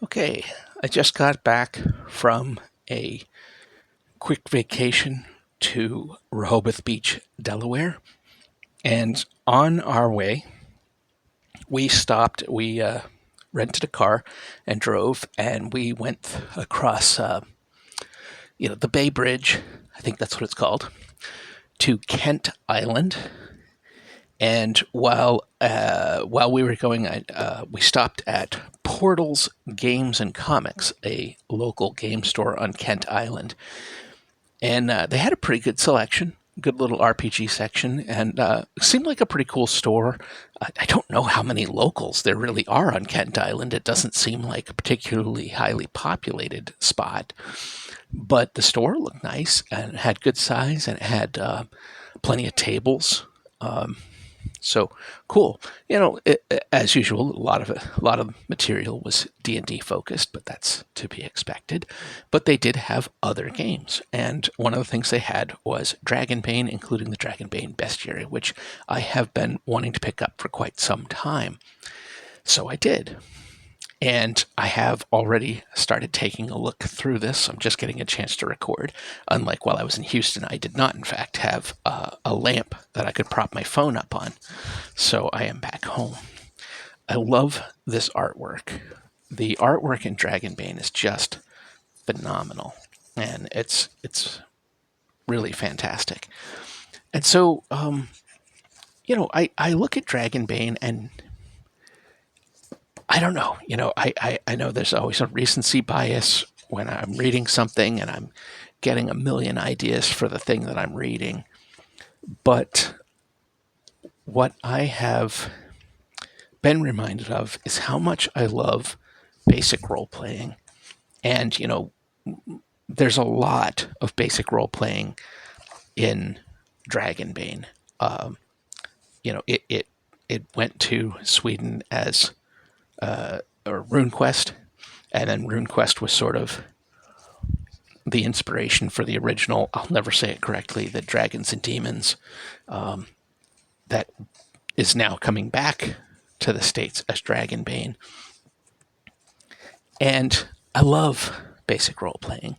Okay, I just got back from a quick vacation to Rehoboth Beach, Delaware. And on our way, we rented a car and drove, and we went across, the Bay Bridge, I think that's what it's called, to Kent Island. And while we were going, we stopped at Portals Games and Comics, a local game store on Kent Island, and they had a pretty good selection, good little RPG section, and seemed like a pretty cool store. I don't know how many locals there really are on Kent Island. It doesn't seem like a particularly highly populated spot, but the store looked nice and it had good size and it had plenty of tables. So cool. As usual, a lot of material was D&D focused, but that's to be expected. But they did have other games, and one of the things they had was Dragonbane, including the Dragonbane Bestiary, which I have been wanting to pick up for quite some time. So I did. And I have already started taking a look through this. I'm just getting a chance to record. Unlike while I was in Houston, I did not, in fact, have a lamp that I could prop my phone up on. So I am back home. I love this artwork. The artwork in Dragonbane is just phenomenal, and it's really fantastic. And so, I look at Dragonbane and I don't know. I know there's always a recency bias when I'm reading something and I'm getting a million ideas for the thing that I'm reading. But what I have been reminded of is how much I love basic role playing. And, there's a lot of basic role playing in Dragonbane. Um, it went to Sweden as or RuneQuest, and then RuneQuest was sort of the inspiration for the original. I'll never say it correctly. The Dragons and Demons, that is now coming back to the States as Dragonbane, and I love basic role playing,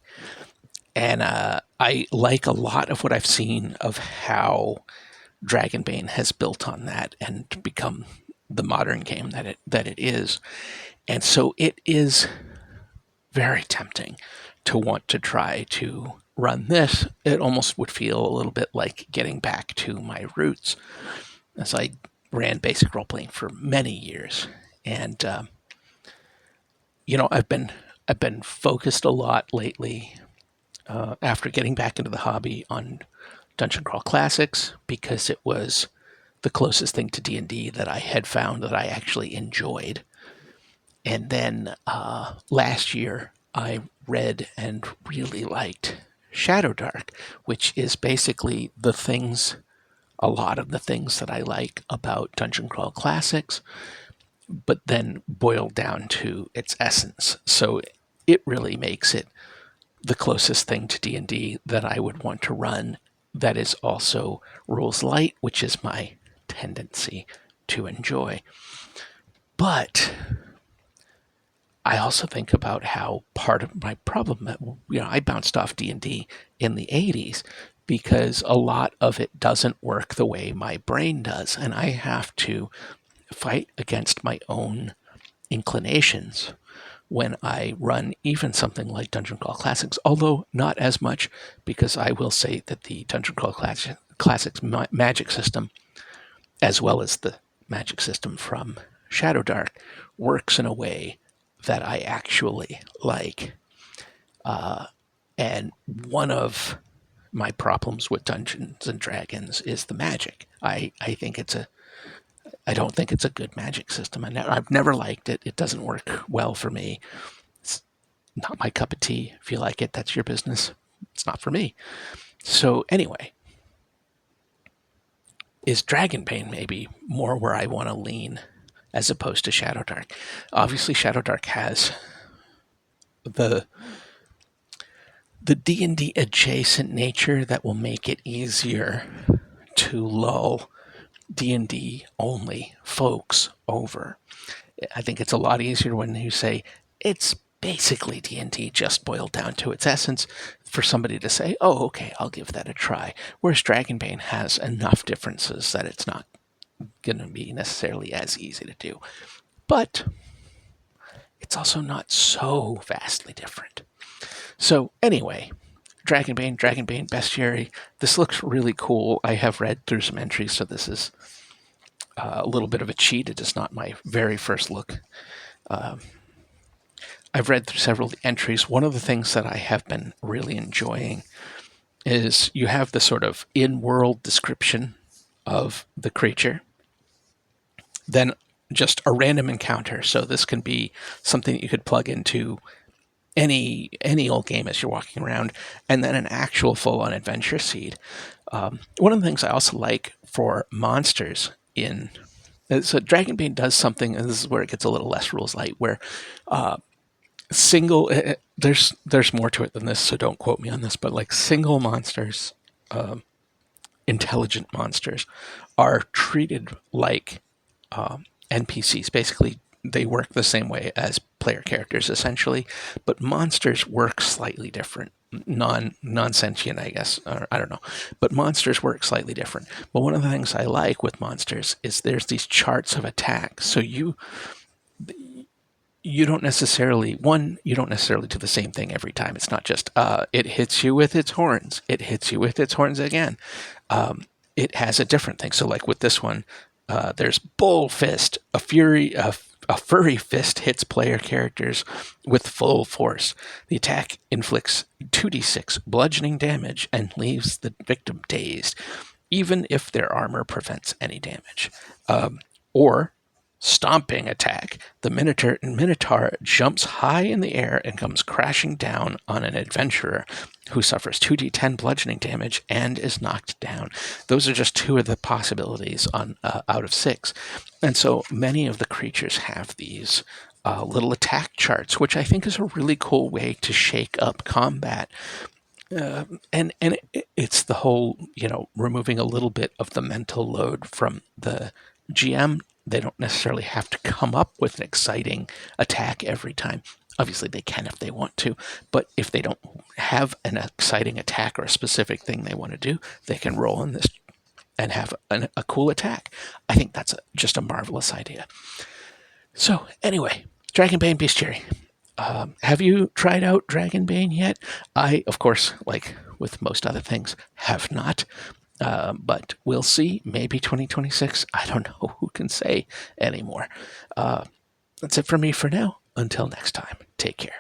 and I like a lot of what I've seen of how Dragonbane has built on that and become the modern game that it is. And so it is very tempting to want to try to run this. It almost would feel a little bit like getting back to my roots, as I ran basic role playing for many years. And I've been focused a lot lately, after getting back into the hobby, on Dungeon Crawl Classics, because it was the closest thing to D&D that I had found that I actually enjoyed. And then last year, I read and really liked Shadowdark, which is basically a lot of the things that I like about Dungeon Crawl Classics, but then boiled down to its essence. So it really makes it the closest thing to D&D that I would want to run, that is also rules light, which is my tendency to enjoy. But I also think about how part of my problem, I bounced off D&D in the 80s because a lot of it doesn't work the way my brain does, and I have to fight against my own inclinations when I run even something like Dungeon Crawl Classics, although not as much, because I will say that the Dungeon Crawl Classics magic system, as well as the magic system from Shadowdark, works in a way that I actually like. And one of my problems with Dungeons and Dragons is the magic. I don't think it's a good magic system. I've never liked it. It doesn't work well for me. It's not my cup of tea. If you like it, that's your business. It's not for me. So anyway, is Dragonbane maybe more where I want to lean as opposed to Shadowdark? Obviously, Shadowdark has the D&D adjacent nature that will make it easier to lull D&D only folks over. I think it's a lot easier when you say, it's basically D&D just boiled down to its essence for somebody to say, oh, okay, I'll give that a try. Whereas Dragonbane has enough differences that it's not going to be necessarily as easy to do. But it's also not so vastly different. So anyway, Dragonbane Bestiary. This looks really cool. I have read through some entries, so this is a little bit of a cheat. It is not my very first look. I've read through several entries. One of the things that I have been really enjoying is you have the sort of in-world description of the creature, then just a random encounter. So this can be something that you could plug into any old game as you're walking around, and then an actual full-on adventure seed. One of the things I also like for monsters in so Dragonbane does something, and this is where it gets a little less rules light, where single there's more to it than this, so don't quote me on this, but like single monsters, intelligent monsters, are treated like NPCs. Basically, they work the same way as player characters, essentially, but monsters work slightly different. Non-sentient, I guess, or I don't know, but monsters work slightly different. But one of the things I like with monsters is there's these charts of attack. So you don't necessarily do the same thing every time. It's not just it hits you with its horns, it hits you with its horns again. It has a different thing. So like with this one, there's Bull Fist, a furry fist hits player characters with full force. The attack inflicts 2d6 bludgeoning damage and leaves the victim dazed, even if their armor prevents any damage. Or stomping attack. The Minotaur jumps high in the air and comes crashing down on an adventurer who suffers 2d10 bludgeoning damage and is knocked down. Those are just two of the possibilities on out of 6. And so many of the creatures have these little attack charts, which I think is a really cool way to shake up combat. And it's the whole, removing a little bit of the mental load from the GM. They don't necessarily have to come up with an exciting attack every time. Obviously, they can if they want to, but if they don't have an exciting attack or a specific thing they want to do, they can roll in this and have a cool attack. I think that's just a marvelous idea. So anyway, Dragonbane Bestiary. Have you tried out Dragonbane yet? I, of course, like with most other things, have not. But we'll see. Maybe 2026. I don't know. Who can say anymore? That's it for me for now. Until next time, take care.